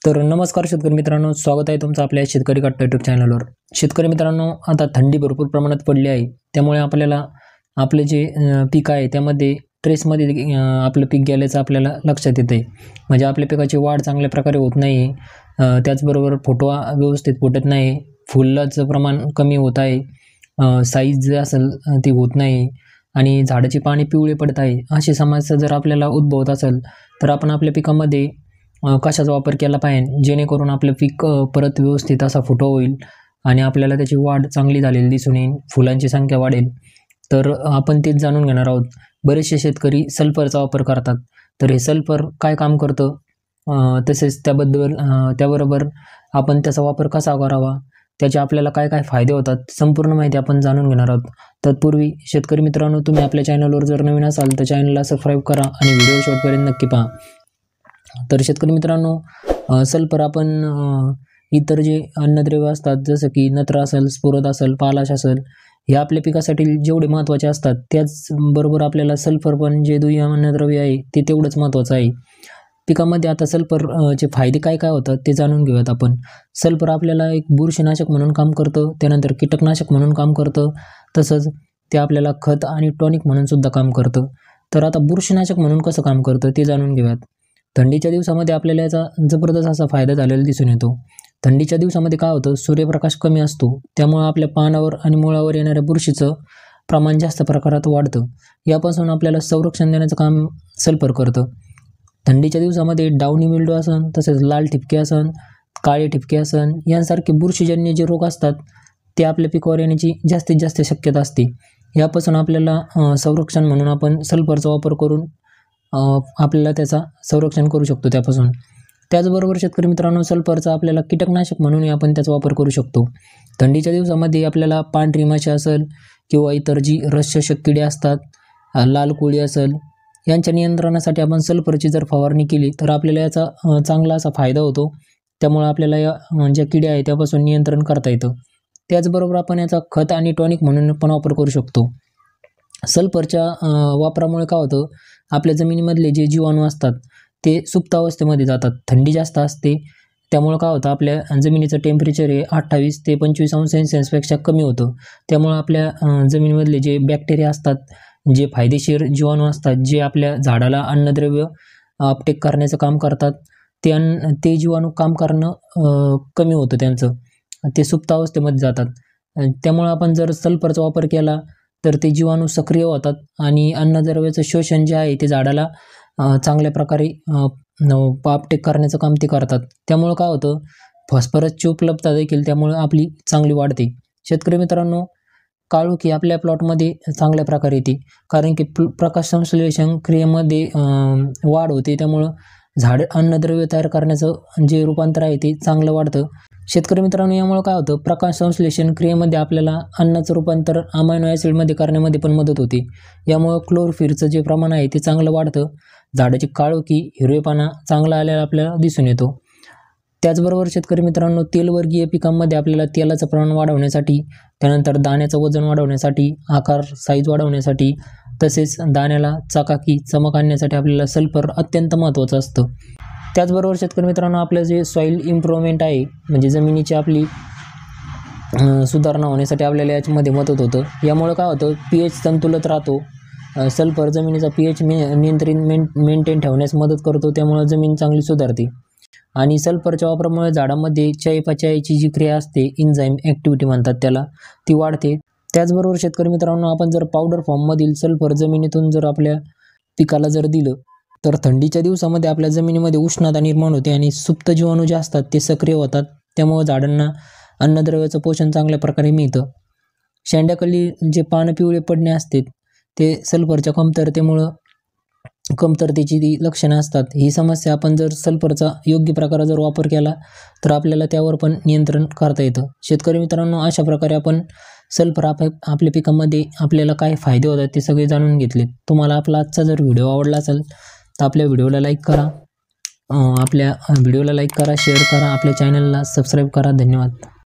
तर नमस्कार शेतकरी मित्रांनो, स्वागत आहे तुमचं आपल्या शेतकरी कट्टा यूट्यूब चॅनलवर। शेतकरी मित्रांनो, आता थंडी भरपूर प्रमाणात पडली आहे, त्यामुळे आपल्याला आपले जे पीक आहे त्यामध्ये ट्रेसमध्ये आपलं पीक गेल्याचं आपल्याला लक्षात येते। म्हणजे आपल्या पिकाची वाढ चांगल्या प्रकारे होत नाही, त्याचबरोबर फुटवा व्यवस्थित फुटत नाही, फुलाचं प्रमाण कमी होत आहे, साईज जे असेल ती होत नाही आणि झाडाची पाने पिवळे पडत आहे। अशी समस्या जर आपल्याला उद्भवत असेल तर आपण आपल्या पिकामध्ये कशाचा वापर केला पाहिजे जेणेकरून आपलं पीक परत व्यवस्थित असा फुटवा होईल आणि आपल्याला त्याची वाढ चांगली झालेली दिसून येईल, फुलांची संख्या वाढेल। तर आपण तेच जाणून घेणार आहोत। बरेचसे शेतकरी सल्फरचा वापर करतात, तर हे सल्फर काय काम करतं, तसेच त्याबरोबर आपण त्याचा वापर कसा करावा, त्याचे आपल्याला काय काय फायदे होतात, संपूर्ण माहिती आपण जाणून घेणार आहोत। तत्पूर्वी शेतकरी मित्रांनो, तुम्ही आपल्या चॅनलवर जर नवीन असाल तर चॅनलला सबस्क्राईब करा आणि व्हिडिओ शेवटपर्यंत नक्की पहा। तर शेतकरी मित्रांनो, सल्फर आपण इतर जे अन्नद्रव्य असतात जसं की नत्र असेल, स्फुरद असेल, पालाश असेल, हे आपल्या पिकासाठी जेवढे महत्त्वाचे असतात त्याचबरोबर आपल्याला सल्फर पण जे दुय्यम अन्नद्रव्य आहे ते तेवढंच महत्त्वाचं आहे पिकामध्ये। आता सल्फरचे फायदे काय काय होतात ते जाणून घेऊयात आपण। सल्फर आपल्याला एक बुरशीनाशक म्हणून काम करतं, त्यानंतर कीटकनाशक म्हणून काम करतं, तसंच ते आपल्याला खत आणि टॉनिक म्हणून सुद्धा काम करतं। तर आता बुरशीनाशक म्हणून कसं काम करतं ते जाणून घेऊयात। थंडीच्या दिवसामध्ये आपल्याला याचा जबरदस्त असा फायदा झालेला दिसून येतो। थंडीच्या दिवसामध्ये काय होतं, सूर्यप्रकाश कमी असतो, त्यामुळे आपल्या पानावर आणि मुळावर येणाऱ्या बुरशीचं प्रमाण जास्त प्रकारात वाढतं। यापासून आपल्याला संरक्षण देण्याचं काम सल्फर करतं। थंडीच्या दिवसामध्ये डाउनी मिल्ड्यू असन, तसेच लाल ठिपके असन, काळे ठिपके असन, यांसारखे बुरशीजन्य जे रोग असतात ते आपल्या पिकावर येण्याची जास्तीत जास्त शक्यता असते। यापासून आपल्याला संरक्षण म्हणून आपण सल्फरचा वापर करून आपल्याला त्याचा संरक्षण करू शकतो त्यापासून। त्याचबरोबर शेतकरी मित्रांनो, सल्फरचा आपल्याला कीटकनाशक म्हणूनही आपण त्याचा वापर करू शकतो। थंडीच्या दिवसामध्ये आपल्याला पांढरी माशी असेल किंवा इतर जी रसशोषक किडे असतात, लाल कोळी असेल, यांच्या नियंत्रणासाठी आपण सल्फरची जर फवारणी केली तर आपल्याला याचा चांगला असा फायदा होतो। त्यामुळे आपल्याला या ज्या किडे आहेत त्यापासून नियंत्रण करता येतं। त्याचबरोबर आपण याचा खत आणि टॉनिक म्हणून पण वापर करू शकतो। सल्फरच्या वापरामुळे काय होतं, आपल्या जमिनीमधले जे जीवाणू असतात ते सुप्त अवस्थेमध्ये जातात। थंडी जास्त असते, त्यामुळे काय होतं, आपल्या जमिनीचं टेम्परेचर हे 28 ते 25 अंश सेल्सिअसपेक्षा कमी होतं। त्यामुळे आपल्या जमिनीमधले जे बॅक्टेरिया असतात, जे फायदेशीर जीवाणू असतात, जे आपल्या झाडाला अन्नद्रव्य अपटेक करण्याचं काम करतात, ते जीवाणू काम करणं कमी होतं, त्यांचं ते सुप्त अवस्थेमध्ये जातात। त्यामुळे आपण जर सल्फरचा वापर केला तर ते जीवाणू सक्रिय होतात आणि अन्नद्रव्याचं शोषण जे आहे ते झाडाला चांगल्या प्रकारे अपटेक करण्याचं काम ते करतात। त्यामुळे काय होतं, फॉस्फरसची उपलब्धता देखील त्यामुळे आपली चांगली वाढते। शेतकरी मित्रांनो, काळोखी आपल्या प्लॉटमध्ये चांगल्या प्रकारे येते, कारण की प्रकाश संश्लेषण क्रियेमध्ये वाढ होते, त्यामुळं झाड अन्नद्रव्य तयार करण्याचं जे रूपांतर आहे ते चांगलं वाढतं। शेतकरी मित्रांनो, यामुळे काय होतं, प्रकाश संश्लेषण क्रियेमध्ये आपल्याला अन्नाचं रूपांतर अमायनो ॲसिडमध्ये करण्यामध्ये पण मदत होते। यामुळे क्लोरोफिलचं जे प्रमाण आहे ते चांगलं वाढतं, झाडाची काळोखी हिरवेपणा चांगला आलेला आपल्याला दिसून येतो। त्याचबरोबर शेतकरी मित्रांनो, तेलवर्गीय पिकांमध्ये आपल्याला तेलाचं प्रमाण वाढवण्यासाठी, त्यानंतर दाण्याचं वजन वाढवण्यासाठी, आकार साईज वाढवण्यासाठी, तसेच दाण्याला चकाकी चमक आणण्यासाठी आपल्याला सल्फर अत्यंत महत्त्वाचं असतं। त्याचबरोबर शेतकरी मित्रांनो, आपलं जे सॉईल इम्प्रूव्हमेंट आहे, म्हणजे जमिनीची आपली सुधारणा होण्यासाठी आपल्याला याच्यामध्ये मदत होतं। यामुळे काय होतं, pH संतुलित राहतो। सल्फर जमिनीचा pH नियंत्रित मेंटेन ठेवण्यास मदत करतो, त्यामुळे जमीन चांगली सुधारते। आणि सल्फरच्या वापरामुळे झाडामध्ये चयापचयाची जी क्रिया असते, एन्झाईम ॲक्टिव्हिटी म्हणतात त्याला, ती वाढते। त्याचबरोबर शेतकरी मित्रांनो, आपण जर पावडर फॉर्ममधील सल्फर जमिनीतून जर आपल्या पिकाला जर दिलं तर थंडीच्या दिवसामध्ये आपल्या जमिनीमध्ये उष्णता निर्माण होते आणि सुप्त जीवाणू जे असतात ते सक्रिय होतात, त्यामुळे झाडांना अन्नद्रव्याचं पोषण चांगल्या प्रकारे मिळतं। शेंड्याखाली जे पानं पिवळे पडणे असते ते सल्फरच्या कमतरतेची ती लक्षणं असतात। ही समस्या आपण जर सल्फरचा योग्य प्रकारे जर वापर केला तर आपल्याला त्यावर पण नियंत्रण करता येतं। शेतकरी मित्रांनो, अशा प्रकारे आपण सल्फर आपल्या पिकामध्ये आपल्याला काय फायदे होतात ते सगळे जाणून घेतले। तुम्हाला आपला आजचा जर व्हिडिओ आवडला असेल तर आपल्या व्हिडिओला लाईक करा, शेअर करा, आपल्या चॅनलला सबस्क्राईब करा। धन्यवाद।